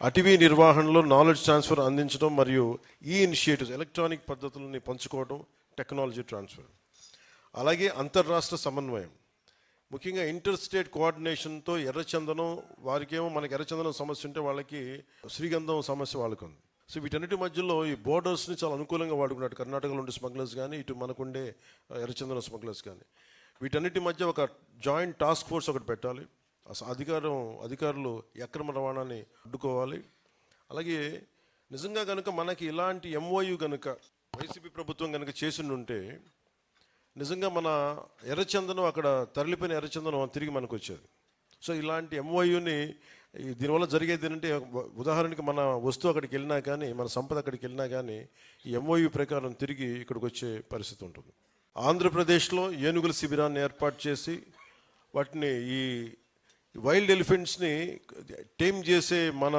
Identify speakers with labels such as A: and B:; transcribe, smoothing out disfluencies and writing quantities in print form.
A: అటవీ నిర్వహణలో knowledge transfer అందించడం మరియు ఈ ఇనిషియేటివ్స్ ఎలక్ట్రానిక్ పద్ధతులని పంచుకోవడం, టెక్నాలజీ ట్రాన్స్ఫర్, అలాగే అంతర్రాష్ట్ర సమన్వయం, ముఖ్యంగా ఇంటర్ స్టేట్ కోఆర్డినేషన్తో ఎర్రచందనం వారికేమో మనకి ఎర్రచందనం సమస్య ఉంటే వాళ్ళకి శ్రీగంధం సమస్య వాళ్ళకు ఉంది. సో వీటన్నిటి మధ్యలో ఈ బోర్డర్స్ని చాలా అనుకూలంగా వాడుకున్నట్టు కర్ణాటకలో ఉండే స్మగ్లర్స్ కానీ ఇటు మనకుండే ఎర్రచందనం స్మగ్లర్స్ కానీ వీటన్నిటి మధ్య ఒక జాయింట్ టాస్క్ ఫోర్స్ ఒకటి పెట్టాలి. అధికారులు అక్రమ రవాణాని అడ్డుకోవాలి. అలాగే నిజంగా కనుక మనకి ఇలాంటి ఎంఓయు కనుక వైసీపీ ప్రభుత్వం కనుక చేసి ఉంటే నిజంగా మన ఎర్రచందనం అక్కడ తరలిపోయిన ఎర్రచందనం తిరిగి మనకు వచ్చేది. సో ఇలాంటి ఎంఓయుని దీనివల్ల జరిగేది ఏంటంటే, ఉదాహరణకి మన వస్తువు అక్కడికి వెళ్ళినా కానీ, మన సంపద అక్కడికి వెళ్ళినా కానీ ఈ ఎంఓయు ప్రకారం తిరిగి ఇక్కడికి వచ్చే పరిస్థితి ఉంటుంది. ఆంధ్రప్రదేశ్లో ఏనుగుల శిబిరాన్ని ఏర్పాటు చేసి వాటిని ఈ వైల్డ్ ఎలిఫెంట్స్ని టేమ్ చేసే మన